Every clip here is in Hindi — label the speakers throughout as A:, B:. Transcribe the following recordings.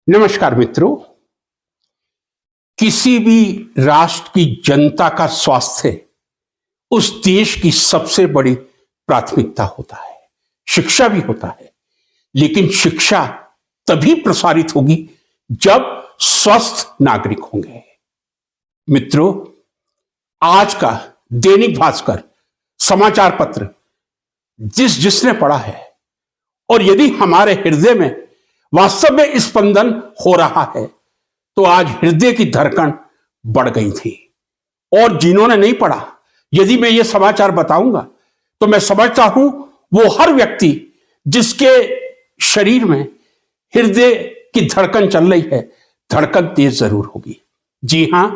A: नमस्कार मित्रों। किसी भी राष्ट्र की जनता का स्वास्थ्य उस देश की सबसे बड़ी प्राथमिकता होता है। शिक्षा भी होता है, लेकिन शिक्षा तभी प्रसारित होगी जब स्वस्थ नागरिक होंगे। मित्रों, आज का दैनिक भास्कर समाचार पत्र जिसने पढ़ा है, और यदि हमारे हृदय में वास्तव में स्पंदन हो रहा है, तो आज हृदय की धड़कन बढ़ गई थी। और जिन्होंने नहीं पढ़ा, यदि मैं ये समाचार बताऊंगा तो मैं समझता हूं वो हर व्यक्ति जिसके शरीर में हृदय की धड़कन चल रही है, धड़कन तेज जरूर होगी। जी हां,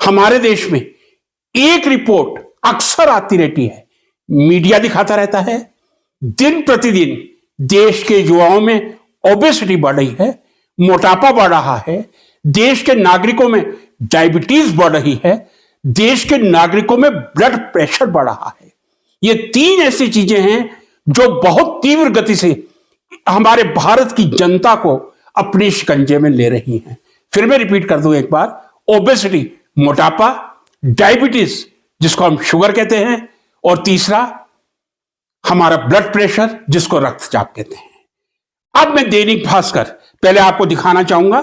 A: हमारे देश में एक रिपोर्ट अक्सर आती रहती है, मीडिया दिखाता रहता है, दिन प्रतिदिन देश के युवाओं में ओबेसिटी बढ़ रही है, मोटापा बढ़ रहा है, देश के नागरिकों में डायबिटीज बढ़ रही है, देश के नागरिकों में ब्लड प्रेशर बढ़ रहा है। ये तीन ऐसी चीजें हैं जो बहुत तीव्र गति से हमारे भारत की जनता को अपने शिकंजे में ले रही हैं। फिर मैं रिपीट कर दूं एक बार, ओबेसिटी मोटापा, डायबिटीज जिसको हम शुगर कहते हैं, और तीसरा हमारा ब्लड प्रेशर जिसको रक्तचाप कहते हैं। अब मैं दैनिक भास्कर पहले आपको दिखाना चाहूंगा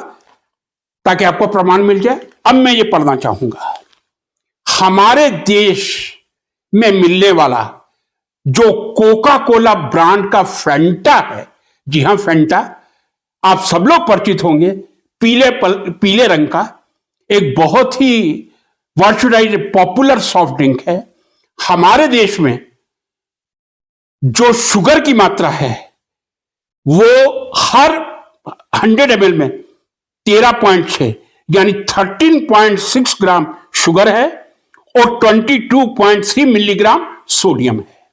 A: ताकि आपको प्रमाण मिल जाए। अब मैं ये पढ़ना चाहूंगा, हमारे देश में मिलने वाला जो कोका कोला ब्रांड का फेंटा है, जी हां फेंटा, आप सब लोग परिचित होंगे, पीले रंग का एक बहुत ही वर्चुअलाइज पॉपुलर सॉफ्ट ड्रिंक है। हमारे देश में जो शुगर की मात्रा है वो हर 100 ml में 13.6 यानी 13.6 ग्राम शुगर है और 22.3 मिलीग्राम सोडियम है।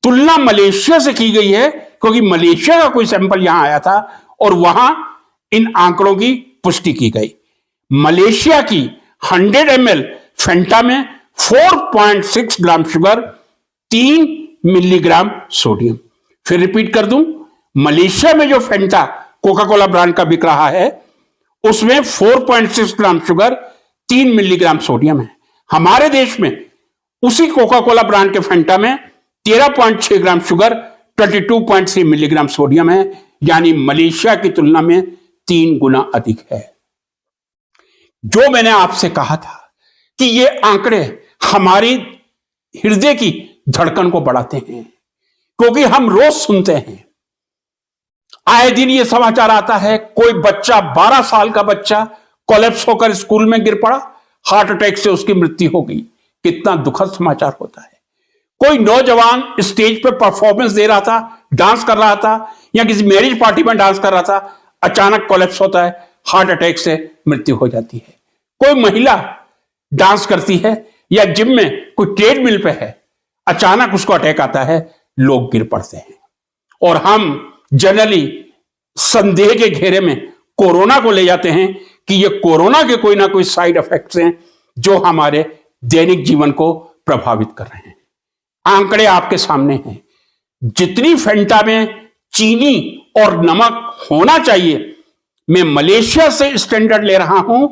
A: तुलना मलेशिया से की गई है क्योंकि मलेशिया का कोई सैंपल यहां आया था और वहां इन आंकड़ों की पुष्टि की गई। मलेशिया की 100 ml फेंटा में 4.6 ग्राम शुगर, 3 मिलीग्राम सोडियम। फिर रिपीट कर दूं, मलेशिया में जो फेंटा कोका कोला ब्रांड का बिक रहा है उसमें 4.6 ग्राम शुगर, 3 मिलीग्राम सोडियम है। हमारे देश में उसी कोका कोला ब्रांड के फेंटा में 13.6 ग्राम शुगर, 22.3 मिलीग्राम सोडियम है, यानी मलेशिया की तुलना में 3 गुना अधिक है। जो मैंने आपसे कहा था कि ये आंकड़े हमारी हृदय की धड़कन को बढ़ाते हैं, क्योंकि हम रोज सुनते हैं, आए दिन ये समाचार आता है, कोई बच्चा 12 साल का बच्चा कोलैप्स होकर स्कूल में गिर पड़ा, हार्ट अटैक से उसकी मृत्यु हो गई। कितना दुखद समाचार होता है। कोई नौजवान स्टेज पर परफॉर्मेंस दे रहा था, डांस कर रहा था या किसी मैरिज पार्टी में डांस कर रहा था, अचानक कोलैप्स होता है, हार्ट अटैक से मृत्यु हो जाती है। कोई महिला डांस करती है या जिम में कोई ट्रेडमिल पे है, अचानक उसको अटैक आता है, लोग गिर पड़ते हैं। और हम जनरली संदेह के घेरे में कोरोना को ले जाते हैं कि ये कोरोना के कोई ना कोई साइड इफेक्ट्स हैं जो हमारे दैनिक जीवन को प्रभावित कर रहे हैं। आंकड़े आपके सामने हैं। जितनी फेंटा में चीनी और नमक होना चाहिए, मैं मलेशिया से स्टैंडर्ड ले रहा हूं,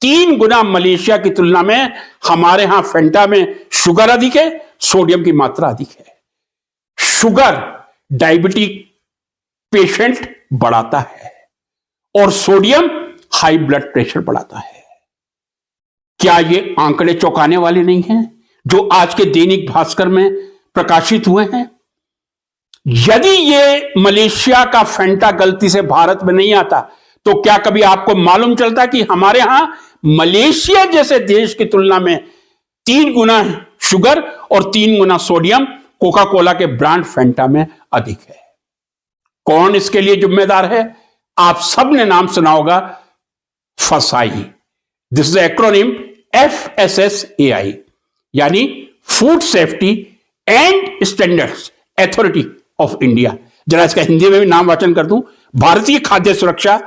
A: 3 गुना मलेशिया की तुलना में हमारे यहां फेंटा में शुगर अधिक है, सोडियम की मात्रा अधिक है। शुगर डायबिटिक पेशेंट बढ़ाता है और सोडियम हाई ब्लड प्रेशर बढ़ाता है। क्या ये आंकड़े चौंकाने वाले नहीं हैं जो आज के दैनिक भास्कर में प्रकाशित हुए हैं? यदि ये मलेशिया का फेंटा गलती से भारत में नहीं आता तो क्या कभी आपको मालूम चलता कि हमारे यहां मलेशिया जैसे देश की तुलना में 3 गुना शुगर और 3 गुना सोडियम कोका कोला के ब्रांड फेंटा में अधिक है। कौन इसके लिए जिम्मेदार है? आप सबने नाम सुना होगा, फसाई। दिस इज एक्रोनिम FSSAI, यानी food safety and standards authority of India. जरा इसका हिंदी में भी नाम वाचन कर दूं, भारतीय खाद्य सुरक्षा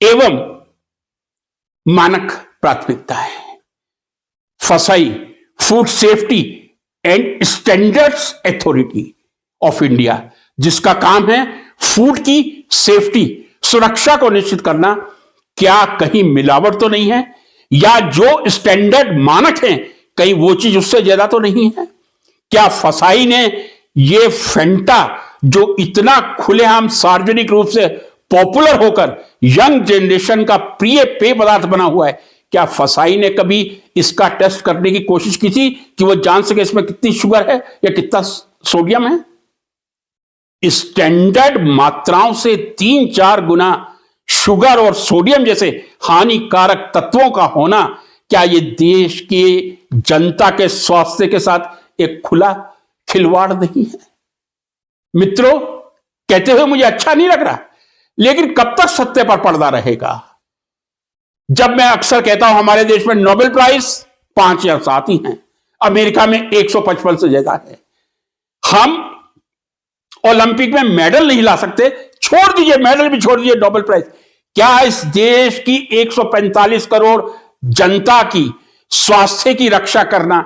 A: एवं मानक प्राथमिकता है। फसाई, food safety and standards authority of India, जिसका काम है फूड की सेफ्टी, सुरक्षा को निश्चित करना, क्या कहीं मिलावट तो नहीं है, या जो स्टैंडर्ड मानक हैं कहीं वो चीज उससे ज्यादा तो नहीं है। क्या फसाई ने ये फेंटा जो इतना खुलेआम सार्वजनिक रूप से पॉपुलर होकर यंग जनरेशन का प्रिय पेय पदार्थ बना हुआ है, क्या फसाई ने कभी इसका टेस्ट करने की कोशिश की थी कि वो जान सके इसमें कितनी शुगर है या कितना सोडियम है? स्टैंडर्ड मात्राओं से 3-4 गुना शुगर और सोडियम जैसे हानिकारक तत्वों का होना, क्या ये देश की जनता के स्वास्थ्य के साथ एक खुला खिलवाड़ नहीं है? मित्रों, कहते हुए मुझे अच्छा नहीं लग रहा, लेकिन कब तक सत्य पर पर्दा रहेगा? जब मैं अक्सर कहता हूं हमारे देश में नोबेल प्राइज 5 या 7 ही हैं, अमेरिका में 155 से ज्यादा है। हम ओलंपिक में मेडल नहीं ला सकते, छोड़ दीजिए मेडल भी छोड़ दीजिए, नोबेल प्राइज। क्या इस देश की 145 करोड़ जनता की स्वास्थ्य की रक्षा करना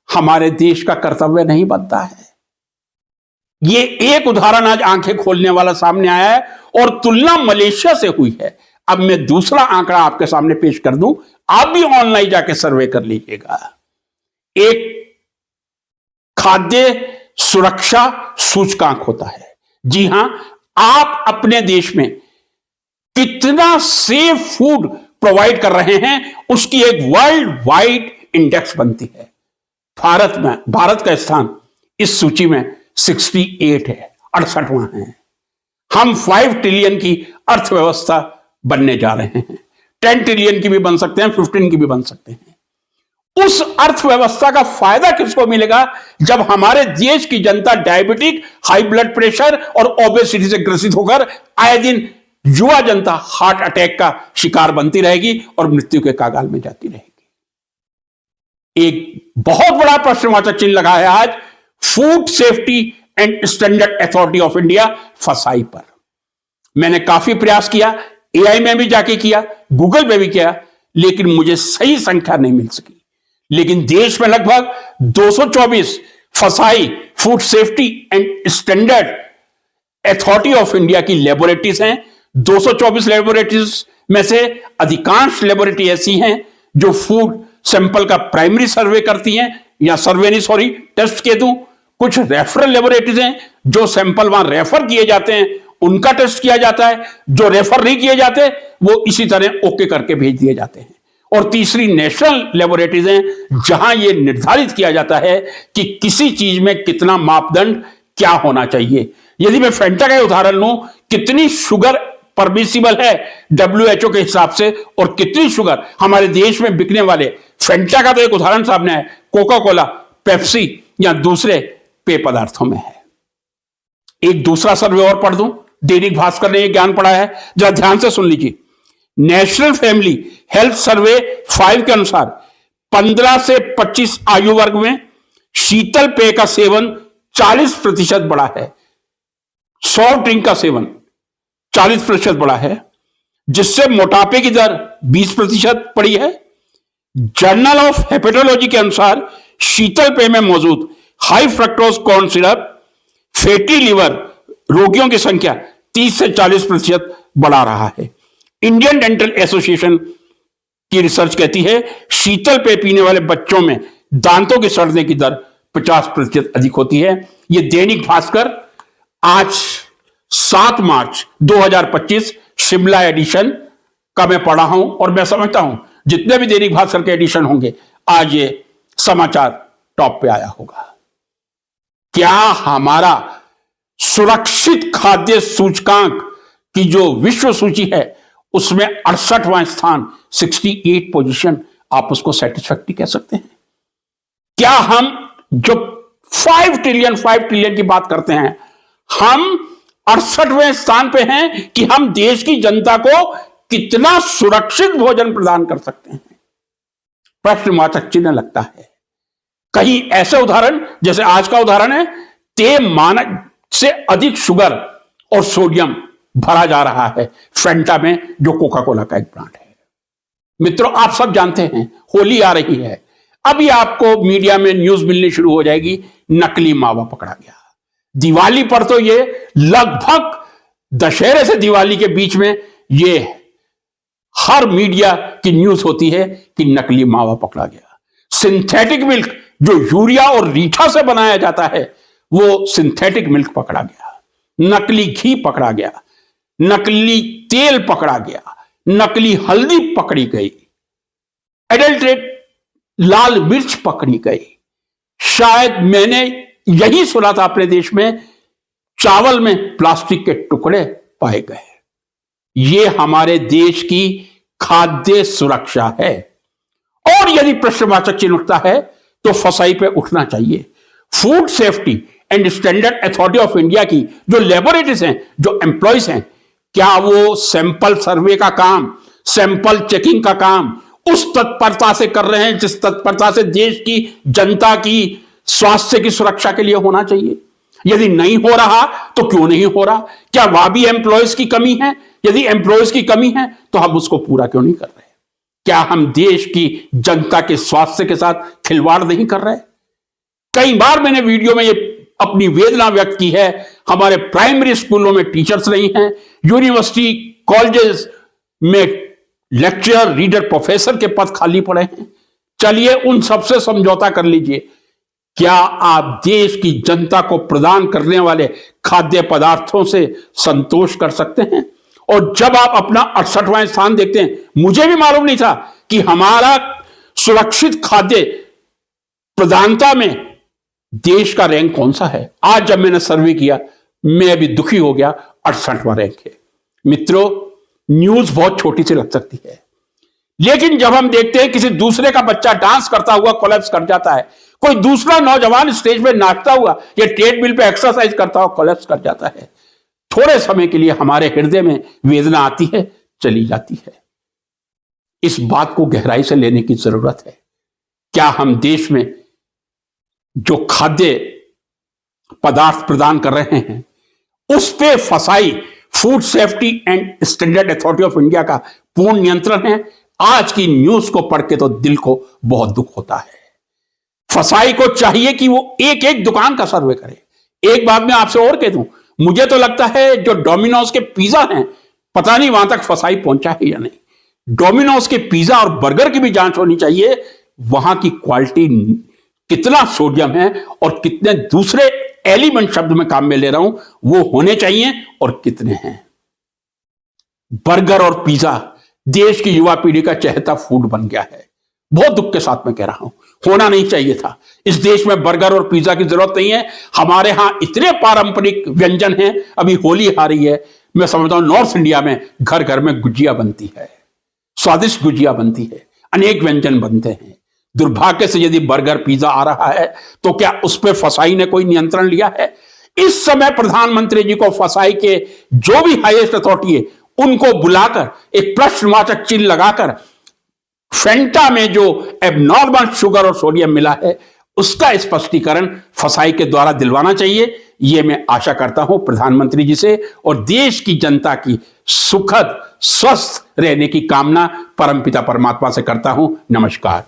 A: हमारे देश का कर्तव्य नहीं बनता है? ये एक उदाहरण आज आंखें खोलने वाला सामने आया है, और तुलना मलेशिया से हुई है। अब मैं दूसरा आंकड़ा आपके सामने पेश कर दूं, आप भी ऑनलाइन जाके सर्वे कर लीजिएगा। एक खाद्य सुरक्षा सूचकांक होता है। जी हां, आप अपने देश में कितना सेफ फूड प्रोवाइड कर रहे हैं उसकी एक वर्ल्ड वाइड इंडेक्स बनती है। भारत का स्थान इस सूची में 68 है, 68वां है। हम 5 ट्रिलियन की अर्थव्यवस्था बनने जा रहे हैं। 10 ट्रिलियन की भी बन सकते हैं, 15 की भी बन सकते हैं। उस अर्थव्यवस्था का फायदा किसको मिलेगा जब हमारे देश की जनता डायबिटिक, हाई ब्लड प्रेशर और ओबेसिटी से ग्रसित होकर आए दिन युवा जनता हार्ट अटैक का शिकार बनती रहेगी और मृत्यु के कागाल में जाती रहेगी। एक बहुत बड़ा प्रश्नवाचक चिन्ह लगा है आज food safety and standard authority of India फसाई पर। मैंने काफी प्रयास किया, एआई में भी जाके किया, गूगल पे भी किया, लेकिन मुझे सही संख्या नहीं मिल सकी। लेकिन देश में लगभग 224 फसाई food safety and standard authority of India की लेबोरेटरीज हैं। 224 लेबोरेटरीज में से अधिकांश लेबोरेटरी ऐसी हैं जो फूड सैंपल का प्राइमरी सर्वे करती हैं, या सर्वे नहीं सॉरी टेस्ट के दूं। कुछ रेफरल लेबोरेटरीज हैं जो सैंपल वहां रेफर किए जाते हैं उनका टेस्ट किया जाता है, जो रेफर नहीं किए जाते वो इसी तरह ओके करके भेज दिए जाते हैं। और तीसरी नेशनल लेबोरेटरीज हैं जहां यह निर्धारित किया जाता है कि किसी चीज में कितना मापदंड क्या होना चाहिए। यदि मैं फेंटा का उदाहरण लूं, कितनी शुगर परमिसिबल है WHO के हिसाब से और कितनी शुगर हमारे देश में बिकने वाले, फेंटा का तो एक उदाहरण सामने है, कोका कोला, पेप्सी या दूसरे पेय पदार्थों में है। एक दूसरा सर्वे और पढ़ दूं, दैनिक भास्कर ने यह ज्ञान पढ़ा है, जरा ध्यान से सुन लीजिए। नेशनल फैमिली हेल्थ सर्वे 5 के अनुसार 15 से 25 आयु वर्ग में शीतल पेय का सेवन 40% बढ़ा है, सॉफ्ट ड्रिंक का सेवन 40% बढ़ा है, जिससे मोटापे की दर 20% बढ़ी है। जर्नल ऑफ हेपेटोलॉजी के अनुसार शीतल पेय में मौजूद high fructose corn syrup fatty liver रोगियों की संख्या 30 से 40% बढ़ा रहा है। इंडियन डेंटल एसोसिएशन की रिसर्च कहती है शीतल पेय पीने वाले बच्चों में दांतों के सड़ने की दर 50% अधिक होती है। यह दैनिक भास्कर आज 7 मार्च 2025 शिमला एडिशन का मैं पढ़ा हूं, और मैं समझता हूं जितने भी दैनिक भास्कर के एडिशन होंगे आज ये समाचार टॉप पे आया होगा। क्या हमारा सुरक्षित खाद्य सूचकांक की जो विश्व सूची है उसमें 68वां स्थान, 68 पोजीशन, आप उसको सेटिस्फैक्टरी कह सकते हैं? क्या हम जो 5 ट्रिलियन की बात करते हैं, हम 68वें स्थान पे हैं कि हम देश की जनता को कितना सुरक्षित भोजन प्रदान कर सकते हैं? प्रश्नवाचक चिन्ह लगता है। कहीं ऐसे उदाहरण जैसे आज का उदाहरण है, तय मानक से अधिक शुगर और सोडियम भरा जा रहा है फेंटा में, जो कोका कोला का एक ब्रांड है। मित्रों, आप सब जानते हैं होली आ रही है, अभी आपको मीडिया में न्यूज मिलनी शुरू हो जाएगी, नकली मावा पकड़ा गया। दिवाली पर तो ये लगभग दशहरे से दिवाली के बीच में ये हर मीडिया की न्यूज होती है कि नकली मावा पकड़ा गया, सिंथेटिक मिल्क जो यूरिया और रीठा से बनाया जाता है वो सिंथेटिक मिल्क पकड़ा गया, नकली घी पकड़ा गया, नकली तेल पकड़ा गया, नकली हल्दी पकड़ी गई, एडल्ट्रेट लाल मिर्च पकड़ी गई। शायद मैंने यही सुना था अपने देश में चावल में प्लास्टिक के टुकड़े पाए गए। ये हमारे देश की खाद्य सुरक्षा है और यदि प्रश्नवाचक चिन्ह उठता है तो फसाई पे उठना चाहिए। Food safety and standard authority of India की जो लेबोरेटरीज हैं, जो एम्प्लॉयज हैं, क्या वो सैंपल सर्वे का काम, सैंपल चेकिंग का काम उस तत्परता से कर रहे हैं जिस तत्परता से देश की जनता की स्वास्थ्य की सुरक्षा के लिए होना चाहिए? यदि नहीं हो रहा तो क्यों नहीं हो रहा? क्या वह भी एम्प्लॉयज की कमी है? यदि एम्प्लॉयज की कमी है तो हम उसको पूरा क्यों नहीं कर रहे? क्या हम देश की जनता के स्वास्थ्य के साथ खिलवाड़ नहीं कर रहे? कई बार मैंने वीडियो में ये अपनी वेदना व्यक्त की है। हमारे प्राइमरी स्कूलों में टीचर्स नहीं हैं, यूनिवर्सिटी कॉलेजेस में लेक्चरर, रीडर, प्रोफेसर के पद खाली पड़े हैं। चलिए उन सबसे समझौता कर लीजिए। क्या आप देश की जनता को प्रदान करने वाले खाद्य पदार्थों से संतोष कर सकते हैं? और जब आप अपना 68वां स्थान देखते हैं, मुझे भी मालूम नहीं था कि हमारा सुरक्षित खाद्य प्रदानता में देश का रैंक कौन सा है। आज जब मैंने सर्वे किया मैं भी दुखी हो गया, 68वां रैंक है। मित्रों, न्यूज बहुत छोटी सी लग सकती है, लेकिन जब हम देखते हैं किसी दूसरे का बच्चा डांस करता हुआ कोलैप्स कर जाता है, कोई दूसरा नौजवान स्टेज पे नाचता हुआ या ट्रेडमिल पे एक्सरसाइज करता हुआ कोलैप्स कर जाता है, थोड़े समय के लिए हमारे हृदय में वेदना आती है, चली जाती है। इस बात को गहराई से लेने की जरूरत है। क्या हम देश में जो खाद्य पदार्थ प्रदान कर रहे हैं उस पे फसाई, food safety and standard authority of India का पूर्ण नियंत्रण है? आज की न्यूज को पढ़ के तो दिल को बहुत दुख होता है। फसाई को चाहिए कि वो एक एक दुकान का सर्वे करे। एक बात मैं आपसे और कह दूं, मुझे तो लगता है जो डोमिनोज के पिज्जा हैं, पता नहीं वहां तक फसाई पहुंचा है या नहीं। डोमिनोज के पिज्जा और बर्गर की भी जांच होनी चाहिए, वहां की क्वालिटी, कितना सोडियम है और कितने दूसरे एलिमेंट, शब्द में काम में ले रहा हूं, वो होने चाहिए और कितने हैं। बर्गर और पिज्जा देश की युवा पीढ़ी का चहेता फूड बन गया है। बहुत दुख के साथ मैं कह रहा हूं, होना नहीं चाहिए था। इस देश में बर्गर और पिज्जा की जरूरत नहीं है। हमारे यहां इतने पारंपरिक व्यंजन हैं। अभी होली आ रही है, मैं समझता हूं नॉर्थ इंडिया में घर घर में गुजिया बनती है, स्वादिष्ट गुजिया बनती है, अनेक व्यंजन बनते हैं। दुर्भाग्य से यदि बर्गर पिज्जा आ रहा है तो क्या उस पर फसाई ने कोई नियंत्रण लिया है? इस समय प्रधानमंत्री जी को फसाई के जो भी हाईएस्ट अथॉरिटी है उनको बुलाकर एक प्रश्नवाचक चिन्ह लगाकर फेंटा में जो एबनॉर्मल शुगर और सोडियम मिला है उसका स्पष्टीकरण फसाई के द्वारा दिलवाना चाहिए। यह मैं आशा करता हूं प्रधानमंत्री जी से, और देश की जनता की सुखद स्वस्थ रहने की कामना परमपिता परमात्मा से करता हूं। नमस्कार।